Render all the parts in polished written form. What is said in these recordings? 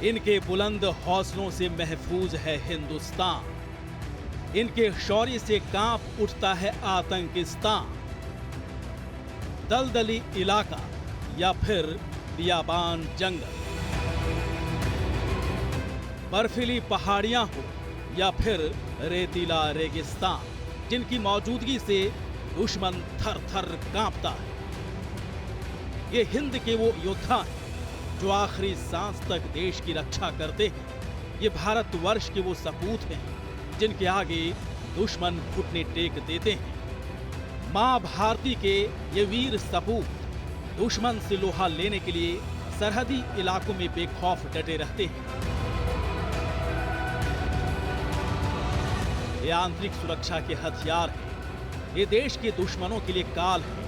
इनके बुलंद हौसलों से महफूज है हिंदुस्तान, इनके शौर्य से कांप उठता है आतंकिस्तान। दलदली इलाका या फिर बियाबान जंगल, बर्फीली पहाड़ियां हो या फिर रेतीला रेगिस्तान, जिनकी मौजूदगी से दुश्मन थर थर कांपता है। ये हिंद के वो योद्धा हैं जो आखिरी सांस तक देश की रक्षा करते हैं। ये भारतवर्ष के वो सपूत हैं जिनके आगे दुश्मन घुटने टेक देते हैं। मां भारती के ये वीर सपूत दुश्मन से लोहा लेने के लिए सरहदी इलाकों में बेखौफ डटे रहते हैं। ये आंतरिक सुरक्षा के हथियार हैं, ये देश के दुश्मनों के लिए काल हैं।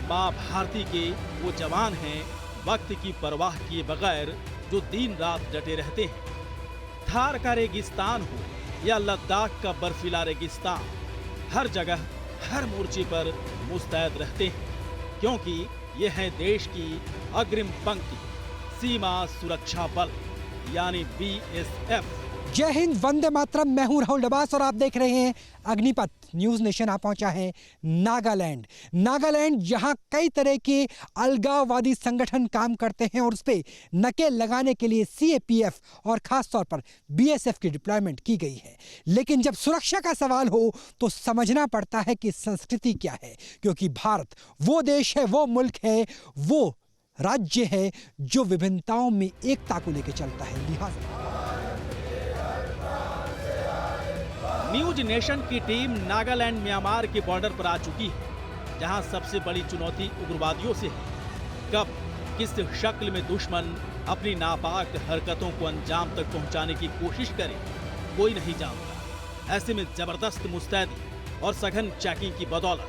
मां भारती के वो जवान हैं वक्त की परवाह किए बगैर जो दिन रात डटे रहते हैं। थार का रेगिस्तान हो या लद्दाख का बर्फीला रेगिस्तान, हर जगह हर मोर्चे पर मुस्तैद रहते हैं, क्योंकि ये है देश की अग्रिम पंक्ति, सीमा सुरक्षा बल यानी BSF। जय हिंद, वंदे मातरम। मैं हूं राहुल डबास और आप देख रहे हैं अग्निपथ न्यूज नेशन। आप पहुंचा है नागालैंड। नागालैंड जहां कई तरह के अलगाववादी संगठन काम करते हैं और उस पर नकेल लगाने के लिए CAPF और खास तौर पर BSF की डिप्लॉयमेंट की गई है। लेकिन जब सुरक्षा का सवाल हो तो समझना पड़ता है कि संस्कृति क्या है, क्योंकि भारत वो देश है, वो मुल्क है, वो राज्य है जो विभिन्नताओं में एकता को लेकर चलता है। लिहाजा न्यूज नेशन की टीम नागालैंड म्यांमार के बॉर्डर पर आ चुकी है, जहां सबसे बड़ी चुनौती उग्रवादियों से है। कब किस शक्ल में दुश्मन अपनी नापाक हरकतों को अंजाम तक पहुंचाने की कोशिश करे, कोई नहीं जानता। ऐसे में जबरदस्त मुस्तैदी और सघन चेकिंग की बदौलत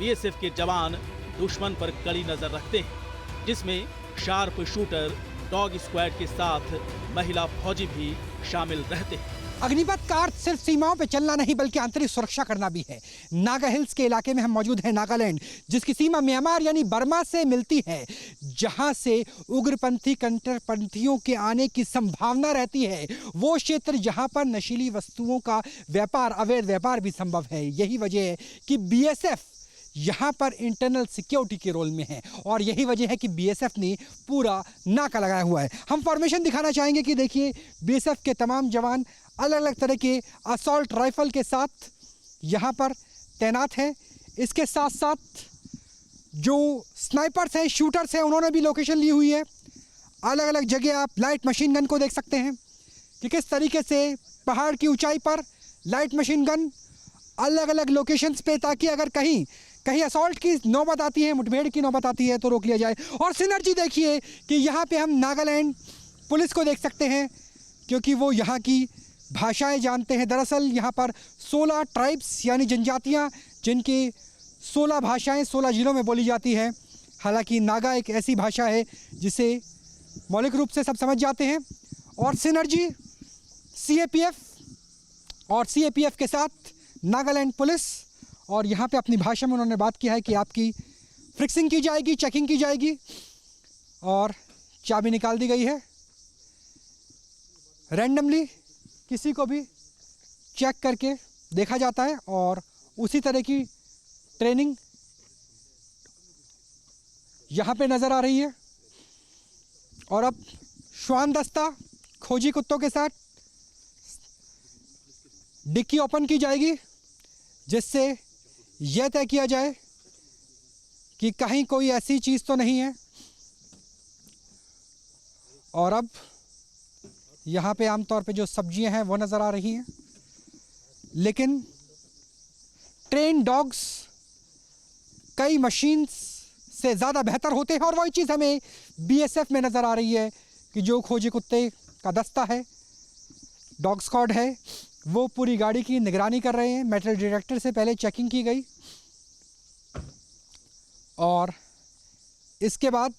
BSF के जवान दुश्मन पर कड़ी नजर रखते हैं, जिसमें शार्प शूटर, डॉग स्क्वाड के साथ महिला फौजी भी शामिल रहते हैं। अग्निपथ का अर्थ सिर्फ सीमाओं पे चलना नहीं बल्कि आंतरिक सुरक्षा करना भी है। नागा हिल्स के इलाके में हम मौजूद हैं, नागालैंड, जिसकी सीमा म्यांमार यानी बर्मा से मिलती है, जहां से उग्रपंथी कट्टरपंथियों के आने की संभावना रहती है। वो क्षेत्र जहां पर नशीली वस्तुओं का व्यापार, अवैध व्यापार भी संभव है। यही वजह है कि BSF यहाँ पर इंटरनल सिक्योरिटी के रोल में है और यही वजह है कि BSF ने पूरा नाका लगाया हुआ है। हम फॉर्मेशन दिखाना चाहेंगे कि देखिए BSF के तमाम जवान अलग अलग तरह के असॉल्ट राइफल के साथ यहाँ पर तैनात हैं। इसके साथ साथ जो स्नाइपर्स हैं, शूटर्स हैं, उन्होंने भी लोकेशन ली हुई है। अलग अलग जगह आप लाइट मशीन गन को देख सकते हैं कि किस तरीके से पहाड़ की ऊंचाई पर लाइट मशीन गन अलग अलग लोकेशंस पे, ताकि अगर कहीं असॉल्ट की नौबत आती है, मुठभेड़ की नौबत आती है तो रोक लिया जाए। और सिनर्जी देखिए कि यहाँ पे हम नागालैंड पुलिस को देख सकते हैं, क्योंकि वो यहाँ की भाषाएं जानते हैं। दरअसल यहाँ पर 16 ट्राइब्स यानी जनजातियाँ, जिनकी 16 भाषाएं 16 जिलों में बोली जाती हैं। हालांकि नागा एक ऐसी भाषा है जिसे मौलिक रूप से सब समझ जाते हैं। और सिनर्जी CAPF के साथ नागालैंड पुलिस, और यहाँ पे अपनी भाषा में उन्होंने बात किया है कि आपकी फ्रिक्सिंग की जाएगी, चेकिंग की जाएगी, और चाबी निकाल दी गई है। रैंडमली किसी को भी चेक करके देखा जाता है और उसी तरह की ट्रेनिंग यहाँ पे नज़र आ रही है। और अब श्वान दस्ता खोजी कुत्तों के साथ डिक्की ओपन की जाएगी, जिससे यह तय किया जाए कि कहीं कोई ऐसी चीज़ तो नहीं है। और अब यहाँ पे आमतौर पे जो सब्जियां हैं वो नज़र आ रही हैं, लेकिन ट्रेन डॉग्स कई मशीन्स से ज़्यादा बेहतर होते हैं। और वही चीज़ हमें BSF में नज़र आ रही है कि जो खोजी कुत्ते का दस्ता है, डॉग स्क्वाड है, वो पूरी गाड़ी की निगरानी कर रहे हैं। मेटल डिटेक्टर से पहले चेकिंग की गई और इसके बाद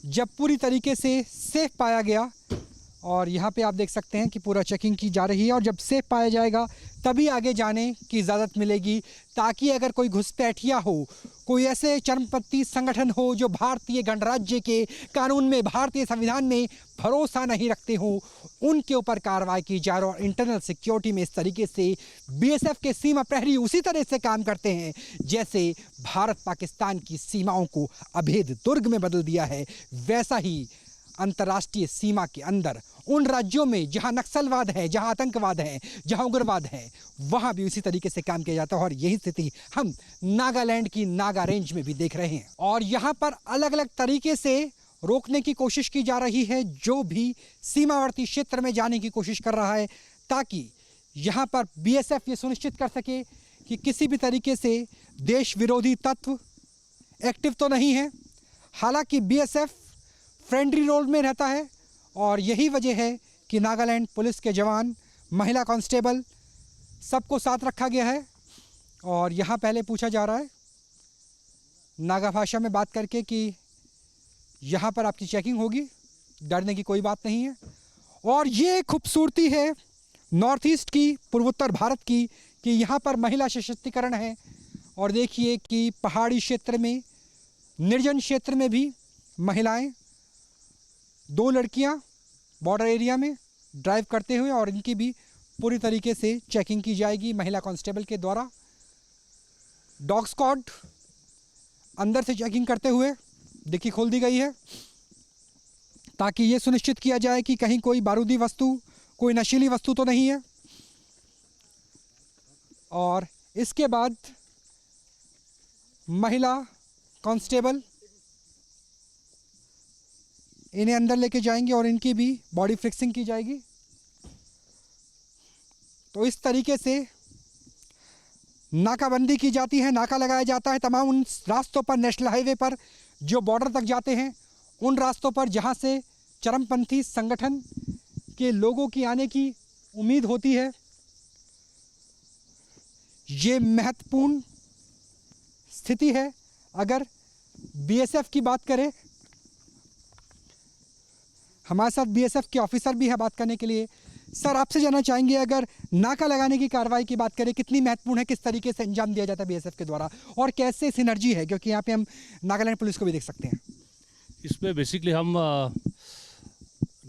जब पूरी तरीके से सेफ पाया गया और यहाँ पे आप देख सकते हैं कि पूरा चेकिंग की जा रही है और जब सेफ पाया जाएगा तभी आगे जाने की इजाज़त मिलेगी, ताकि अगर कोई घुसपैठिया हो, कोई ऐसे चरमपंथी संगठन हो जो भारतीय गणराज्य के कानून में, भारतीय संविधान में भरोसा नहीं रखते हो, उनके ऊपर कार्रवाई की जाए। और इंटरनल सिक्योरिटी में इस तरीके से बीएसएफ के सीमा प्रहरी उसी तरह से काम करते हैं जैसे भारत पाकिस्तान की सीमाओं को अभेद दुर्ग में बदल दिया है, वैसा ही अंतर्राष्ट्रीय सीमा के अंदर उन राज्यों में जहां नक्सलवाद है, जहां आतंकवाद है, जहां उग्रवाद है, वहां भी उसी तरीके से काम किया जाता है। और यही स्थिति हम नागालैंड की नागा रेंज में भी देख रहे हैं। और यहां पर अलग अलग तरीके से रोकने की कोशिश की जा रही है जो भी सीमावर्ती क्षेत्र में जाने की कोशिश कर रहा है, ताकि यहाँ पर बीएसएफ ये सुनिश्चित कर सके कि किसी भी तरीके से देश विरोधी तत्व एक्टिव तो नहीं है। हालांकि बीएसएफ फ्रेंडली रोल में रहता है और यही वजह है कि नागालैंड पुलिस के जवान, महिला कांस्टेबल, सबको साथ रखा गया है। और यहाँ पहले पूछा जा रहा है नागा भाषा में बात करके कि यहाँ पर आपकी चेकिंग होगी, डरने की कोई बात नहीं है। और ये खूबसूरती है नॉर्थ ईस्ट की, पूर्वोत्तर भारत की, कि यहाँ पर महिला सशक्तिकरण है। और देखिए कि पहाड़ी क्षेत्र में, निर्जन क्षेत्र में भी महिलाएं, 2 लड़कियां बॉर्डर एरिया में ड्राइव करते हुए, और इनकी भी पूरी तरीके से चेकिंग की जाएगी महिला कांस्टेबल के द्वारा। डॉग स्क्वाड अंदर से चेकिंग करते हुए डिक्की खोल दी गई है ताकि ये सुनिश्चित किया जाए कि कहीं कोई बारूदी वस्तु, कोई नशीली वस्तु तो नहीं है। और इसके बाद महिला कांस्टेबल इन्हें अंदर लेके जाएंगे और इनकी भी बॉडी फिक्सिंग की जाएगी। तो इस तरीके से नाकाबंदी की जाती है, नाका लगाया जाता है तमाम उन रास्तों पर, नेशनल हाईवे पर जो बॉर्डर तक जाते हैं, उन रास्तों पर जहां से चरमपंथी संगठन के लोगों की आने की उम्मीद होती है। ये महत्वपूर्ण स्थिति है। अगर बीएसएफ की बात करें, हमारे साथ बीएसएफ के ऑफिसर भी है बात करने के लिए। सर, आपसे जानना चाहेंगे, अगर नाका लगाने की कार्रवाई की बात करें, कितनी महत्वपूर्ण है, किस तरीके से अंजाम दिया जाता है बीएसएफ के द्वारा, और कैसे सिनर्जी है, क्योंकि यहाँ पे हम नागालैंड पुलिस को भी देख सकते हैं। इसमें बेसिकली हम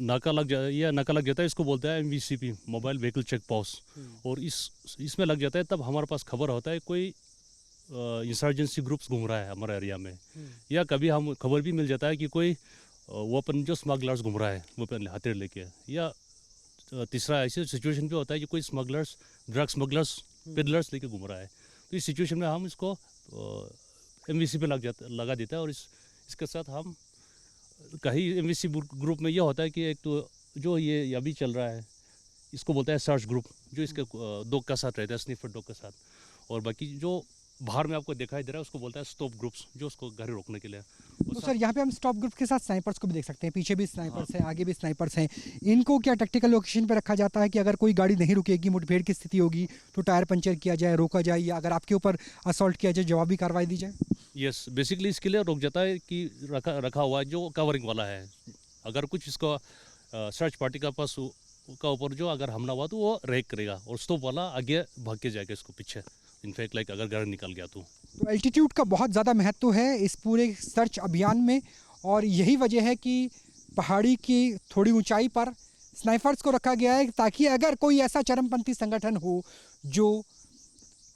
नाका लग जाता है, इसको बोलते हैं MVCP, mobile vehicle check post. और इसमें लग जाता है तब हमारे पास खबर होता है कोई इंसर्जेंसी ग्रुप्स घूम रहा है हमारे एरिया में, या कभी हम खबर भी मिल जाता है कि कोई वेपन जो स्मगलर्स घूम रहा है वेपन हथियार लेके, या तीसरा ऐसे सिचुएशन भी होता है कि कोई स्मगलर्स, ड्रग स्मगलर्स, पेडलर्स लेके घूम रहा है। तो इस सिचुएशन में हम इसको MVC पे लगा देता है। और इसके साथ हम कहीं MVC ग्रुप में यह होता है कि एक तो जो ये अभी चल रहा है, इसको बोलता है सर्च ग्रुप, जो इसके डॉग का साथ रहता है, स्निफर डॉग के साथ। और बाकी जो बाहर में आपको दिखाई दे रहा है उसको बोलता है स्टॉप ग्रुप्स, जो उसको घर रोकने के लिए। तो सर, यहाँ पे हम स्टॉप ग्रुप के साथ स्नाइपर्स को भी देख सकते हैं, पीछे भी स्नाइपर्स हैं, आगे भी स्नाइपर्स हैं। इनको क्या टैक्टिकल लोकेशन पे रखा जाता है कि अगर कोई गाड़ी नहीं रुकेगी, मुठभेड़ की स्थिति होगी, तो टायर पंचर किया जाए, रोका जाए, या अगर आपके ऊपर असॉल्ट किया जाए, जवाबी कार्रवाई दी जाए? यस, बेसिकली इसके लिए रोक जाता है कि रखा हुआ है जो कवरिंग वाला है। अगर कुछ इसको सर्च पार्टी का पास का ऊपर जो अगर हमला हुआ तो वो रेक करेगा, और स्टॉप वाला आगे भाग के जाएगा इसको पीछे, इनफैक्ट लाइक अगर गाड़ी निकल गया तो एल्टीट्यूड का बहुत ज़्यादा महत्व है इस पूरे सर्च अभियान में। और यही वजह है कि पहाड़ी की थोड़ी ऊंचाई पर स्नाइपर्स को रखा गया है, ताकि अगर कोई ऐसा चरमपंथी संगठन हो जो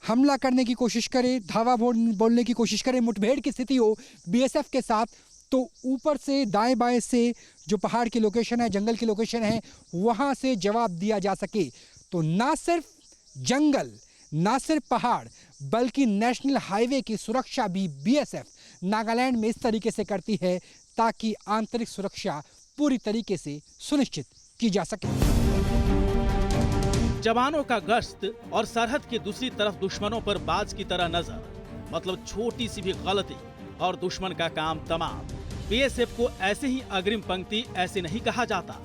हमला करने की कोशिश करे, धावा बोलने की कोशिश करे, मुठभेड़ की स्थिति हो बीएसएफ के साथ, तो ऊपर से दाएं बाएं से जो पहाड़ की लोकेशन है, जंगल की लोकेशन है, वहाँ से जवाब दिया जा सके। तो ना सिर्फ जंगल, ना सिर्फ पहाड़, बल्कि नेशनल हाईवे की सुरक्षा भी बीएसएफ नागालैंड में इस तरीके से करती है ताकि आंतरिक सुरक्षा पूरी तरीके से सुनिश्चित की जा सके। जवानों का गश्त और सरहद की दूसरी तरफ दुश्मनों पर बाज की तरह नजर, मतलब छोटी सी भी गलती और दुश्मन का काम तमाम। बीएसएफ को ऐसे ही अग्रिम पंक्ति ऐसे नहीं कहा जाता।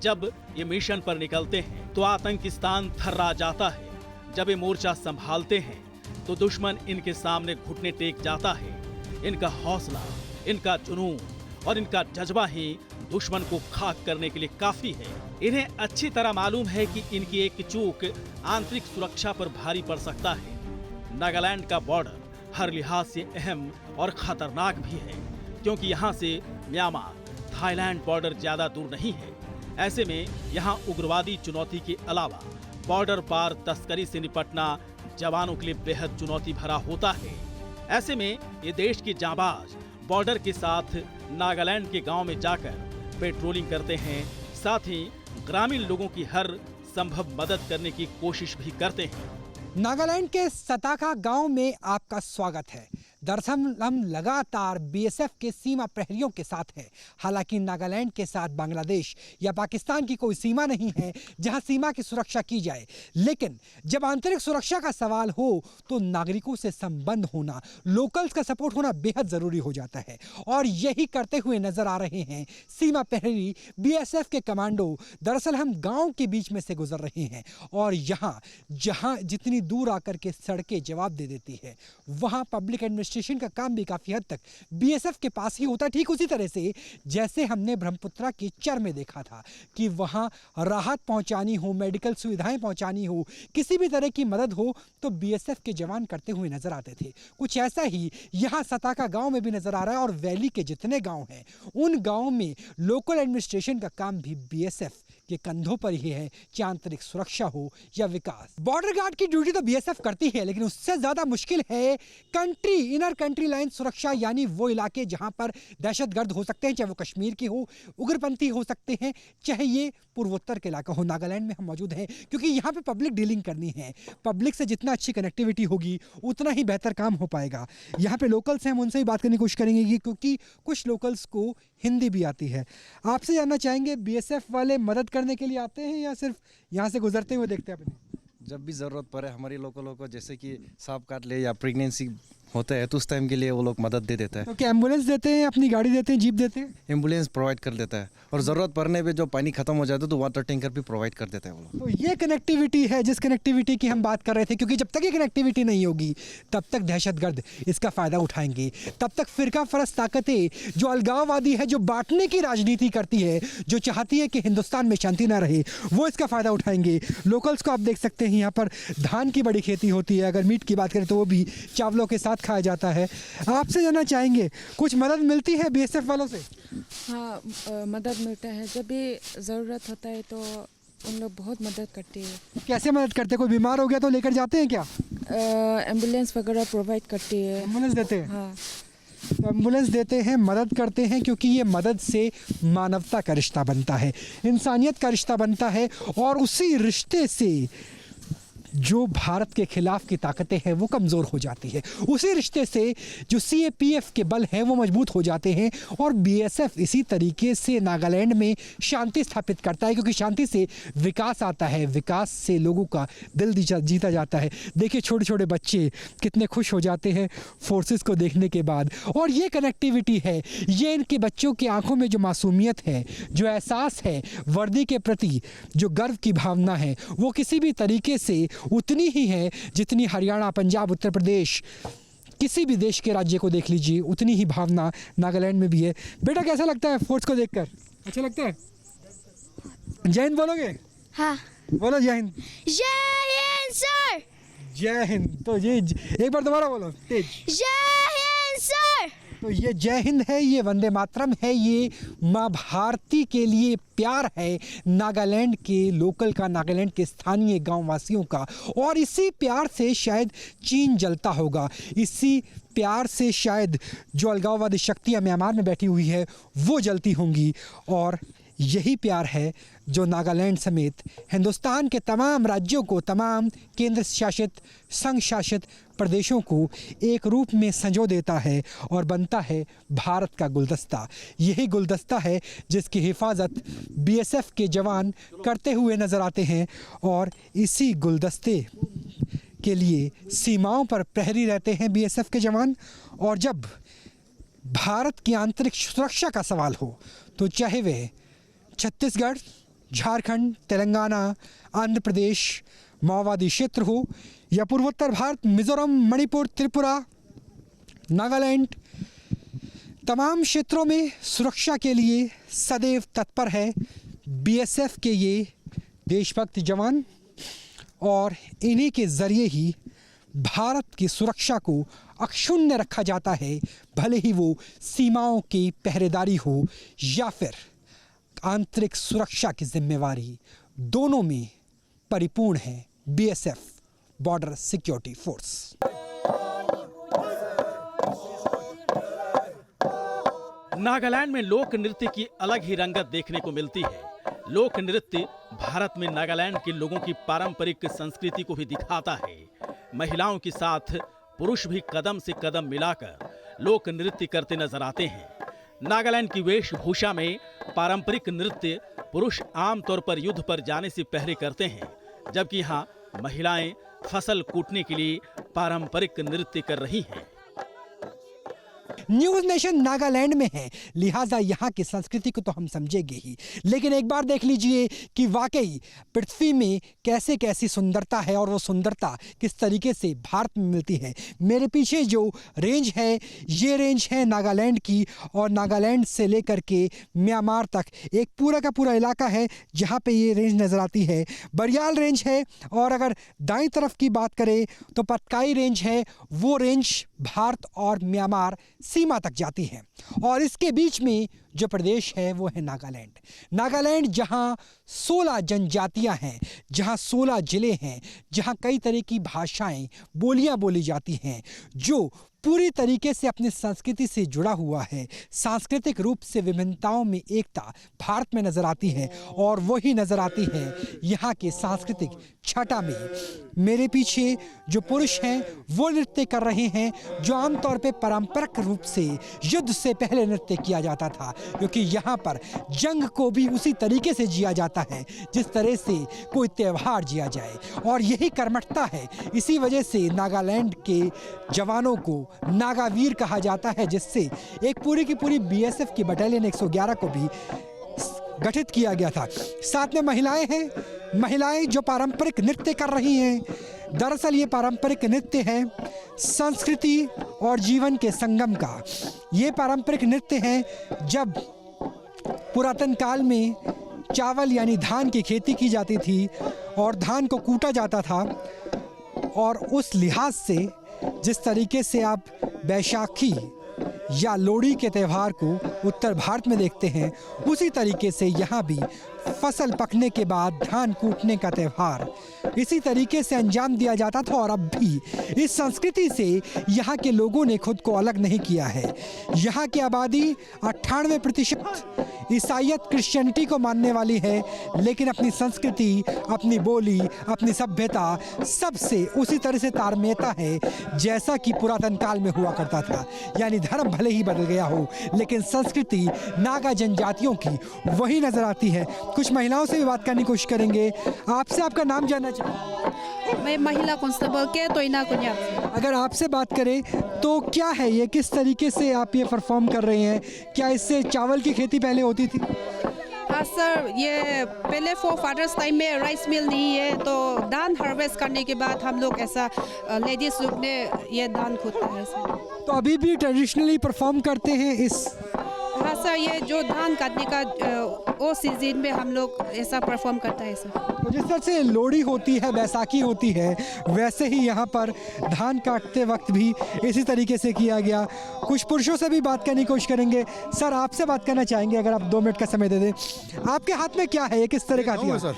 जब ये मिशन पर निकलते हैं तो आतंकिस्तान थर्रा जाता है। जब ये मोर्चा संभालते हैं तो दुश्मन इनके सामने घुटने टेक जाता है। इनका हौसला, इनका जुनून और इनका जज्बा ही दुश्मन को खाक करने के लिए काफी है। इन्हें अच्छी तरह मालूम है कि इनकी एक चूक आंतरिक सुरक्षा पर भारी पड़ सकता है। नागालैंड का बॉर्डर हर लिहाज से अहम और खतरनाक भी है, क्योंकि यहाँ से म्यांमार थाईलैंड बॉर्डर ज्यादा दूर नहीं है। ऐसे में यहाँ उग्रवादी चुनौती के अलावा बॉर्डर पार तस्करी से निपटना जवानों के लिए बेहद चुनौती भरा होता है। ऐसे में ये देश के जांबाज बॉर्डर के साथ नागालैंड के गांव में जाकर पेट्रोलिंग करते हैं, साथ ही ग्रामीण लोगों की हर संभव मदद करने की कोशिश भी करते हैं। नागालैंड के सताका गांव में आपका स्वागत है। दरअसल हम लगातार बीएसएफ के सीमा प्रहरियों के साथ हैं। हालांकि नागालैंड के साथ बांग्लादेश या पाकिस्तान की कोई सीमा नहीं है जहां सीमा की सुरक्षा की जाए, लेकिन जब आंतरिक सुरक्षा का सवाल हो तो नागरिकों से संबंध होना, लोकल्स का सपोर्ट होना बेहद जरूरी हो जाता है। और यही करते हुए नजर आ रहे हैं सीमा प्रहरी बीएसएफ के कमांडो। दरअसल हम गाँव के बीच में से गुजर रहे हैं और यहाँ जहाँ जितनी दूर आकर के सड़कें जवाब दे देती है, वहाँ पब्लिक एडमिनिस्ट्रेशन का काम भी काफ़ी हद तक बीएसएफ के पास ही होता है। ठीक उसी तरह से जैसे हमने ब्रह्मपुत्रा के चर में देखा था कि वहाँ राहत पहुँचानी हो, मेडिकल सुविधाएं पहुँचानी हो, किसी भी तरह की मदद हो तो बीएसएफ के जवान करते हुए नजर आते थे। कुछ ऐसा ही यहाँ सताका गाँव में भी नजर आ रहा है और वैली के जितने गाँव हैं उन गाँव में लोकल एडमिनिस्ट्रेशन का काम भी बीएसएफ के कंधों पर ही है, चाहे आंतरिक सुरक्षा हो या विकास। बॉर्डर गार्ड की ड्यूटी तो बीएसएफ करती है, लेकिन उससे ज्यादा मुश्किल है कंट्री इनर कंट्री लाइन सुरक्षा, यानी वो इलाके जहां पर दहशतगर्द हो सकते हैं, चाहे वो कश्मीर के हो, उग्रपंथी हो सकते हैं, चाहे ये पूर्वोत्तर के इलाका हो। नागालैंड में हम मौजूद हैं क्योंकि यहाँ पे पब्लिक डीलिंग करनी है। पब्लिक से जितना अच्छी कनेक्टिविटी होगी उतना ही बेहतर काम हो पाएगा। यहाँ पे लोकल्स हैं, हम उनसे भी बात करने की कोशिश करेंगे क्योंकि कुछ लोकल्स को हिंदी भी आती है। आपसे जानना चाहेंगे, बीएसएफ वाले मदद करने के लिए आते हैं या सिर्फ यहाँ से गुजरते हुए देखते हैं अपने? जब भी ज़रूरत पड़े हमारे लोकलों को, जैसे कि सांप काट ले या प्रेगनेंसी होता है तो उस टाइम के लिए वो लोग मदद दे देता है। तो क्या एम्बुलेंस देते हैं, अपनी गाड़ी देते हैं, जीप देते हैं? एम्बुलेंस प्रोवाइड कर देता है और ज़रूरत पड़ने पे जो पानी खत्म हो जाता है तो वाटर टैंकर भी प्रोवाइड कर देता है वो लोग। तो ये कनेक्टिविटी है जिस कनेक्टिविटी की हम बात कर रहे थे, क्योंकि जब तक ये कनेक्टिविटी नहीं होगी तब तक दहशतगर्द इसका फ़ायदा उठाएंगे, तब तक फ़िरका फरस ताकतें जो अलगाववादी है, जो बांटने की राजनीति करती है, जो चाहती है कि हिंदुस्तान में शांति ना रहे, वो इसका फ़ायदा उठाएंगे। लोकल्स को आप देख सकते हैं, यहाँ पर धान की बड़ी खेती होती है। अगर मीट की बात करें तो वो भी चावलों के साथ खाया जाता है। आपसे जानना चाहेंगे, कुछ मदद मिलती है बीएसएफ वालों से? हाँ, मदद मिलता है। जब भी ज़रूरत होता है तो उन लोग बहुत मदद करते हैं। कैसे मदद करते हैं? कोई बीमार हो गया तो लेकर जाते हैं क्या? एम्बुलेंस वगैरह प्रोवाइड करती है। एम्बुलेंस देते हैं? हाँ, एम्बुलेंस देते हैं, मदद करते हैं, क्योंकि ये मदद से मानवता का रिश्ता बनता है, इंसानियत का रिश्ता बनता है। और उसी रिश्ते से जो भारत के खिलाफ की ताकतें हैं वो कमज़ोर हो जाती है। उसी रिश्ते से जो सीएपीएफ के बल हैं वो मजबूत हो जाते हैं। और बीएसएफ इसी तरीके से नागालैंड में शांति स्थापित करता है, क्योंकि शांति से विकास आता है, विकास से लोगों का दिल जीता जाता है। देखिए छोटे छोटे बच्चे कितने खुश हो जाते हैं फोर्सेस को देखने के बाद। और ये कनेक्टिविटी है, ये इनके बच्चों की आंखों में जो मासूमियत है, जो एहसास है वर्दी के प्रति, जो गर्व की भावना है, वो किसी भी तरीके से उतनी ही है जितनी हरियाणा, पंजाब, उत्तर प्रदेश, किसी भी देश के राज्य को देख लीजिए, उतनी ही भावना नागालैंड में भी है। बेटा कैसा लगता है फोर्स को देखकर? अच्छा लगता है? जय हिंद बोलोगे? हाँ। बोलो जय हिंद। जय हिंद सर। जय हिंद। तो ये एक बार दोबारा बोलो तेज। जय हिंद सर। तो ये जय हिंद है, ये वंदे मातरम है, ये माँ भारती के लिए प्यार है नागालैंड के लोकल का, नागालैंड के स्थानीय गांव वासियों का। और इसी प्यार से शायद चीन जलता होगा, इसी प्यार से शायद जो अलगाववादी शक्तियाँ म्यांमार में बैठी हुई है वो जलती होंगी। और यही प्यार है जो नागालैंड समेत हिंदुस्तान के तमाम राज्यों को, तमाम केंद्र शासित, संघ शासित प्रदेशों को एक रूप में संजो देता है और बनता है भारत का गुलदस्ता। यही गुलदस्ता है जिसकी हिफाजत बीएसएफ के जवान करते हुए नज़र आते हैं। और इसी गुलदस्ते के लिए सीमाओं पर प्रहरी रहते हैं बीएसएफ के जवान। और जब भारत की आंतरिक सुरक्षा का सवाल हो तो चाहे वे छत्तीसगढ़, झारखंड, तेलंगाना, आंध्र प्रदेश, माओवादी क्षेत्र हो, या पूर्वोत्तर भारत, मिजोरम, मणिपुर, त्रिपुरा, नागालैंड, तमाम क्षेत्रों में सुरक्षा के लिए सदैव तत्पर है बीएसएफ के ये देशभक्त जवान, और इन्हीं के ज़रिए ही भारत की सुरक्षा को अक्षुण्ण रखा जाता है, भले ही वो सीमाओं की पहरेदारी हो या फिर आंतरिक सुरक्षा की जिम्मेवारी, दोनों में परिपूर्ण है BSF, border security force. Nagaland में लोक नृत्य की अलग ही रंगत देखने को मिलती है। लोक नृत्य भारत में नागालैंड के लोगों की पारंपरिक संस्कृति को भी दिखाता है। महिलाओं के साथ पुरुष भी कदम से कदम मिलाकर लोक नृत्य करते नजर आते हैं। नागालैंड की वेशभूषा में पारंपरिक नृत्य पुरुष आमतौर पर युद्ध पर जाने से पहले करते हैं, जबकि यहाँ महिलाएं फसल कूटने के लिए पारंपरिक नृत्य कर रही हैं। न्यूज़ नेशन नागालैंड में है, लिहाजा यहाँ की संस्कृति को तो हम समझेंगे ही, लेकिन एक बार देख लीजिए कि वाकई पृथ्वी में कैसे कैसी सुंदरता है और वो सुंदरता किस तरीके से भारत में मिलती है। मेरे पीछे जो रेंज है, ये रेंज है नागालैंड की, और नागालैंड से लेकर के म्यांमार तक एक पूरा का पूरा इलाका है जहाँ पे ये रेंज नज़र आती है। बरियाल रेंज है, और अगर दाईं तरफ की बात करें तो पतकाई रेंज है। वो रेंज भारत और म्यांमार सीमा तक जाती है, और इसके बीच में जो प्रदेश है वो है नागालैंड। नागालैंड जहाँ 16 जनजातियाँ हैं, जहाँ 16 ज़िले हैं, जहाँ कई तरह की भाषाएं, बोलियाँ बोली जाती हैं, जो पूरी तरीके से अपनी संस्कृति से जुड़ा हुआ है। सांस्कृतिक रूप से विभिन्नताओं में एकता भारत में नज़र आती है, और वही नज़र आती है यहाँ के सांस्कृतिक छटा में। मेरे पीछे जो पुरुष हैं वो नृत्य कर रहे हैं, जो आमतौर पे पारंपरिक रूप से युद्ध से पहले नृत्य किया जाता था, क्योंकि यहाँ पर जंग को भी उसी तरीके से जिया जाता है जिस तरह से कोई त्यौहार जिया जाए, और यही कर्मठता है। इसी वजह से नागालैंड के जवानों को नागावीर कहा जाता है, जिससे एक पूरी की पूरी बीएसएफ की बटालियन 111 को भी गठित किया गया था। साथ में महिलाएं हैं, महिलाएं जो पारंपरिक नृत्य कर रही हैं। दरअसल ये पारंपरिक नृत्य है संस्कृति और जीवन के संगम का। ये पारंपरिक नृत्य है जब पुरातन काल में चावल यानी धान की खेती की जाती थी और धान को कूटा जाता था, और उस लिहाज से जिस तरीके से आप बैसाखी या लोहड़ी के त्यौहार को उत्तर भारत में देखते हैं, उसी तरीके से यहाँ भी फसल पकने के बाद धान कूटने का त्यौहार इसी तरीके से अंजाम दिया जाता था। और अब भी इस संस्कृति से यहाँ के लोगों ने खुद को अलग नहीं किया है। यहाँ की आबादी 98% ईसाईयत क्रिश्चियनिटी को मानने वाली है, लेकिन अपनी संस्कृति, अपनी बोली, अपनी सभ्यता सबसे उसी तरह से तारमेता है जैसा कि पुरातन काल में हुआ करता था। यानी धर्म भले ही बदल गया हो, लेकिन संस्कृति नागा जनजातियों की वही नजर आती है। कुछ महिलाओं से भी बात करने की कोशिश करेंगे। आपसे आपका नाम जानना चाहिए। मैं महिला कांस्टेबल के तोइना कुन्या। अगर आपसे बात करें तो क्या है ये, किस तरीके से आप ये परफॉर्म कर रहे हैं? क्या इससे चावल की खेती पहले होती थी? हाँ सर, ये पहले फादर्स टाइम में राइस मिल नहीं है, तो धान हार्वेस्ट करने के बाद हम लोग ऐसा लेडीज लोग ने ये धान खोदता है सर। तो अभी भी ट्रेडिशनली परफॉर्म करते हैं इस? हाँ सर, ये जो धान काटने का वो सीजन में हम लोग ऐसा परफॉर्म करता है सर। तो जिस तरह से लोहड़ी होती है, बैसाखी होती है, वैसे ही यहाँ पर धान काटते वक्त भी इसी तरीके से किया गया। कुछ पुरुषों से भी बात करने की कोशिश करेंगे। सर, आपसे बात करना चाहेंगे, अगर आप 2 मिनट का समय दे दें। आपके हाथ में क्या है, ये किस तरह का हथियार? सर,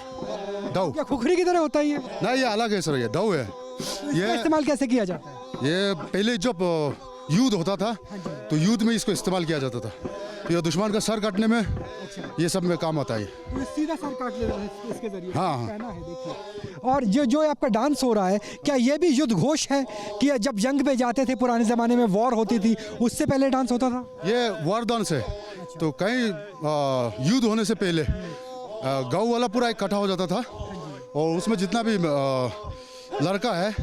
दाव। क्या खुखरी की तरह होता है ये? नहीं, ये अलग है सर, ये दाव है। इसका इस्तेमाल कैसे किया जाता है? ये पहले जब युद्ध होता था तो युद्ध में इसको इस्तेमाल किया जाता था। ये दुश्मन का सर काटने में ये सब में काम आता है। तो सीधा सर काट लेता है इसके जरिए। हाँ। पहना है, देखिए। और जो आपका डांस हो रहा है, क्या ये भी युद्ध घोष है कि जब जंग पे जाते थे पुराने ज़माने में, वॉर होती थी, उससे पहले डांस होता था? ये वार डांस है। तो कहीं युद्ध होने से पहले गाँव वाला पूरा इकट्ठा हो जाता था, और उसमें जितना भी लड़का है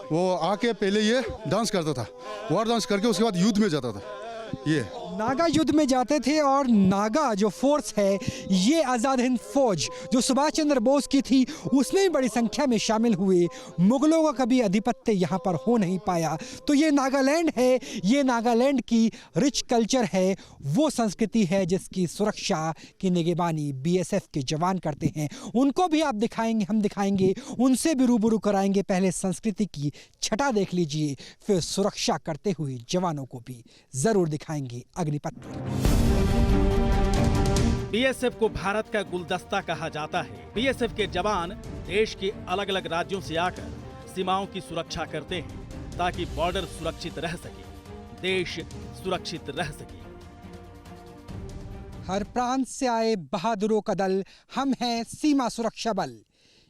वो आके पहले ये डांस करता था, वार डांस करके उसके बाद युद्ध में जाता था। ये नागा युद्ध में जाते थे और नागा जो फोर्स है ये आज़ाद हिंद फौज जो सुभाष चंद्र बोस की थी उसमें भी बड़ी संख्या में शामिल हुए। मुगलों का कभी आधिपत्य यहाँ पर हो नहीं पाया। तो ये नागालैंड है, ये नागालैंड की रिच कल्चर है, वो संस्कृति है जिसकी सुरक्षा की निगरानी बीएसएफ के जवान करते हैं। उनको भी आप दिखाएंगे, हम दिखाएंगे, उनसे भी रूबरू कराएंगे। पहले संस्कृति की छटा देख लीजिए, फिर सुरक्षा करते हुए जवानों को भी जरूर दिखाएंगे अग्निपथ पर। बीएसएफ को भारत का गुलदस्ता कहा जाता है। बीएसएफ के जवान देश के अलग अलग राज्यों से आकर सीमाओं की सुरक्षा करते हैं ताकि बॉर्डर सुरक्षित रह सके, देश सुरक्षित रह सके। हर प्रांत से आए बहादुरों का दल, हम हैं सीमा सुरक्षा बल।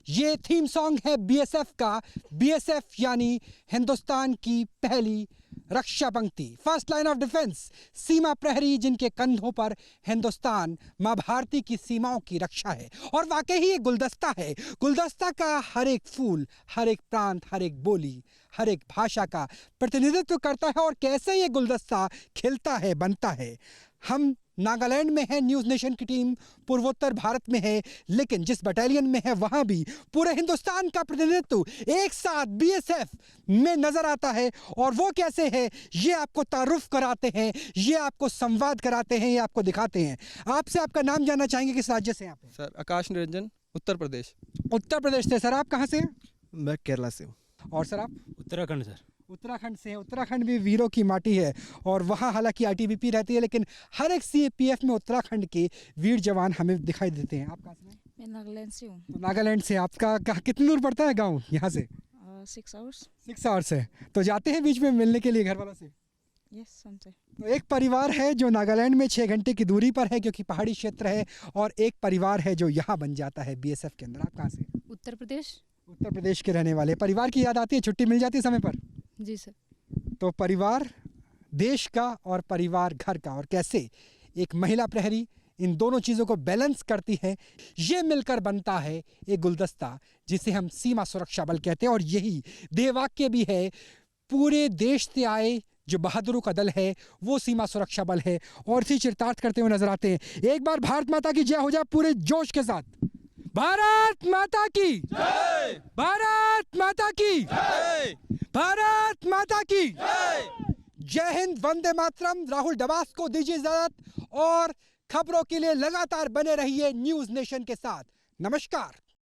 ये थीम सॉन्ग है बीएसएफ का। बीएसएफ यानी हिंदुस्तान की पहली रक्षा पंक्ति, फर्स्ट लाइन ऑफ डिफेंस, सीमा प्रहरी जिनके कंधों पर हिंदुस्तान मां भारती की सीमाओं की रक्षा है। और वाकई ही ये गुलदस्ता है। गुलदस्ता का हर एक फूल, हर एक प्रांत, हर एक बोली, हर एक भाषा का प्रतिनिधित्व करता है। और कैसे ये गुलदस्ता खिलता है, बनता है। हम नागालैंड में है, न्यूज़ नेशन की टीम पूर्वोत्तर भारत में है, लेकिन जिस बटालियन में है वहां भी पूरे हिंदुस्तान का प्रतिनिधित्व एक साथ बीएसएफ में नजर आता है। और वो कैसे है ये आपको तारुफ कराते हैं, ये आपको संवाद कराते हैं, ये आपको दिखाते हैं। आपसे आपका नाम जानना चाहेंगे, किस राज्य से आप हैं? सर आकाश निरंजन, उत्तर प्रदेश। उत्तर प्रदेश से। सर आप कहाँ से हैं? मैं केरला से हूँ। और सर आप? उत्तराखंड सर। उत्तराखंड से हैं। उत्तराखंड भी वीरों की माटी है और वहाँ हालांकि आईटीबीपी रहती है, लेकिन हर एक सीएपीएफ में उत्तराखंड के वीर जवान हमें दिखाई देते हैं। आप कहाँ से हैं? मैं नागालैंड से हूँ। तो नागालैंड से। आपका कितनी दूर पड़ता है गांव यहाँ से? 6 आवर्स। 6 आवर्स है। तो जाते हैं बीच में मिलने के लिए घर वालों से? यस, समझे। तो एक परिवार है जो नागालैंड में 6 घंटे की दूरी पर है क्योंकि पहाड़ी क्षेत्र है, और एक परिवार है जो यहाँ बन जाता है बीएसएफ के अंदर। आप कहाँ से? उत्तर प्रदेश। उत्तर प्रदेश के रहने वाले। परिवार की याद आती है, छुट्टी मिल जाती है समय पर? जी सर। तो परिवार देश का और परिवार घर का, और कैसे एक महिला प्रहरी इन दोनों चीज़ों को बैलेंस करती है, ये मिलकर बनता है एक गुलदस्ता जिसे हम सीमा सुरक्षा बल कहते हैं। और यही देवाक्य भी है, पूरे देश से आए जो बहादुरों का दल है वो सीमा सुरक्षा बल है। और इसी चरितार्थ करते हुए नजर आते हैं। एक बार भारत माता की जय हो जाए पूरे जोश के साथ। भारत माता की जय! भारत माता की जय! भारत माता की जय हिंद, वंदे मातरम। राहुल डबास को दीजिए इजाजत और खबरों के लिए लगातार बने रहिए न्यूज़ नेशन के साथ। नमस्कार।